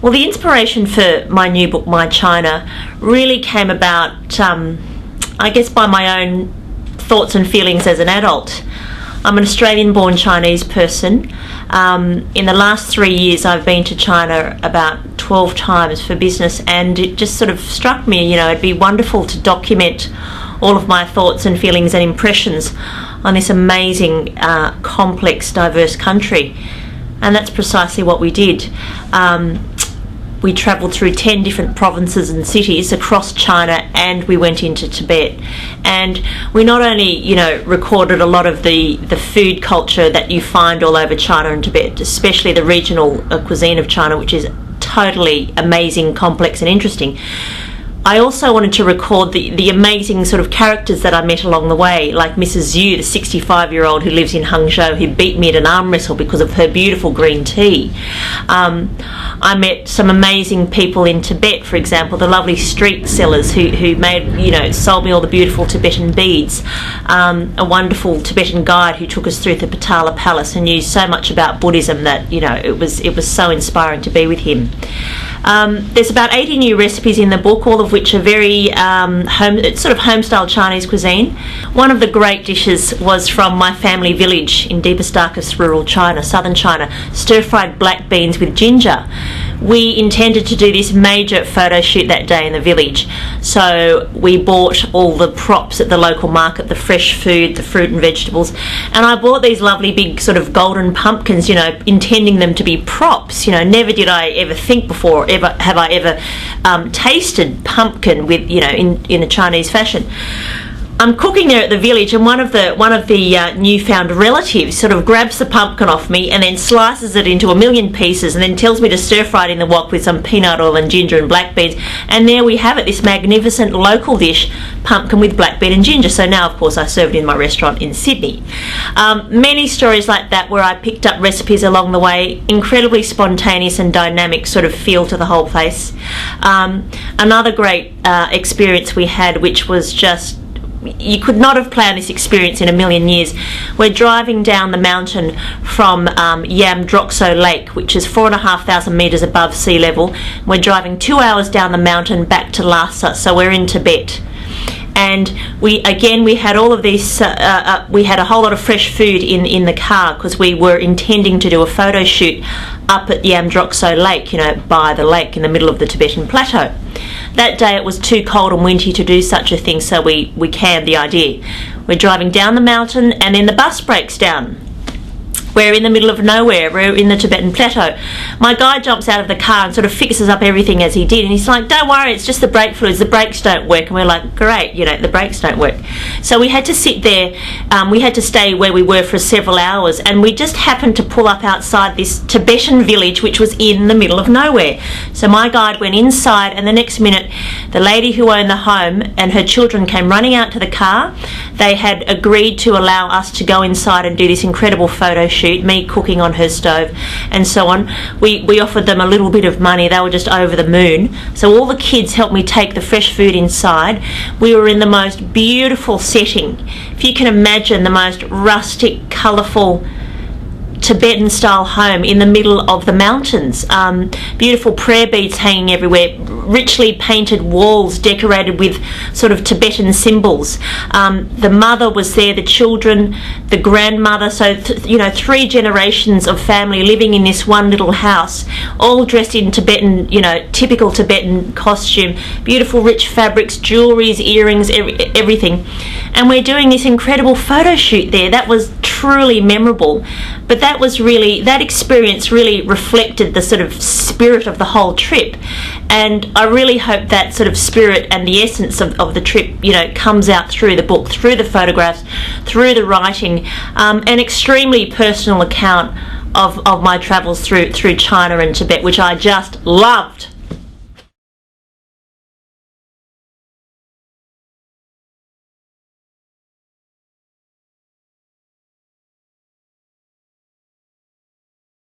Well, the inspiration for my new book, My China, really came about, I guess, by my own thoughts and feelings as an adult. I'm an Australian-born Chinese person. In the last 3 years, I've been to China about 12 times for business, and it just sort of struck me, it'd be wonderful to document all of my thoughts and feelings and impressions on this amazing, complex, diverse country. And that's precisely what we did. We travelled through 10 different provinces and cities across China, and we went into Tibet. And we not only, recorded a lot of the food culture that you find all over China and Tibet, especially the regional cuisine of China, which is totally amazing, complex and interesting. I also wanted to record the amazing sort of characters that I met along the way, like Mrs. Zhu, the 65-year-old who lives in Hangzhou, who beat me at an arm wrestle because of her beautiful green tea. I met some amazing people in Tibet, for example, the lovely street sellers who made, sold me all the beautiful Tibetan beads. A wonderful Tibetan guide who took us through the Patala Palace and knew so much about Buddhism that, it was so inspiring to be with him. There's about 80 new recipes in the book, all of which are very home-style Chinese cuisine. One of the great dishes was from my family village in deepest, darkest rural China, southern China, stir-fried black beans with ginger. We intended to do this major photo shoot that day in the village, so we bought all the props at the local market, the fresh food, the fruit and vegetables, and I bought these lovely big sort of golden pumpkins, intending them to be props. Never did I ever think before, have I ever tasted pumpkin with, in a Chinese fashion. I'm cooking there at the village, and one of the newfound relatives sort of grabs the pumpkin off me and then slices it into a million pieces and then tells me to stir fry it in the wok with some peanut oil and ginger and black beans. And there we have it, this magnificent local dish, pumpkin with black bean and ginger. So now, of course, I serve it in my restaurant in Sydney. Many stories like that where I picked up recipes along the way, incredibly spontaneous and dynamic sort of feel to the whole place. Another great experience we had, which was just, you could not have planned this experience in a million years. We're driving down the mountain from Yamdrokso Lake, which is 4,500 metres above sea level. We're driving 2 hours down the mountain back to Lhasa, so we're in Tibet. And we had all of these, we had a whole lot of fresh food in the car because we were intending to do a photo shoot up at Yamdrokso Lake, by the lake in the middle of the Tibetan plateau. That day it was too cold and windy to do such a thing, so we canned the idea. We're driving down the mountain and then the bus breaks down. We're in the middle of nowhere. We're in the Tibetan plateau. My guy jumps out of the car and sort of fixes up everything as he did. And he's like, don't worry, it's just the brake fluids. The brakes don't work. And we're like, great, the brakes don't work. So we had to sit there. We had to stay where we were for several hours. And we just happened to pull up outside this Tibetan village, which was in the middle of nowhere. So my guide went inside, and the next minute, the lady who owned the home and her children came running out to the car. They had agreed to allow us to go inside and do this incredible photo shoot, me cooking on her stove and so on. We offered them a little bit of money. They were just over the moon. So all the kids helped me take the fresh food inside. We were in the most beautiful setting. If you can imagine, the most rustic, colourful Tibetan style home in the middle of the mountains. Beautiful prayer beads hanging everywhere, richly painted walls decorated with sort of Tibetan symbols. The mother was there, the children, the grandmother, so 3 generations of family living in this one little house, all dressed in Tibetan, typical Tibetan costume, beautiful rich fabrics, jewelries, earrings, everything. And we're doing this incredible photo shoot there. That was truly memorable. But that experience really reflected the sort of spirit of the whole trip. And I really hope that sort of spirit and the essence of the trip, comes out through the book, through the photographs, through the writing, an extremely personal account of my travels through China and Tibet, which I just loved.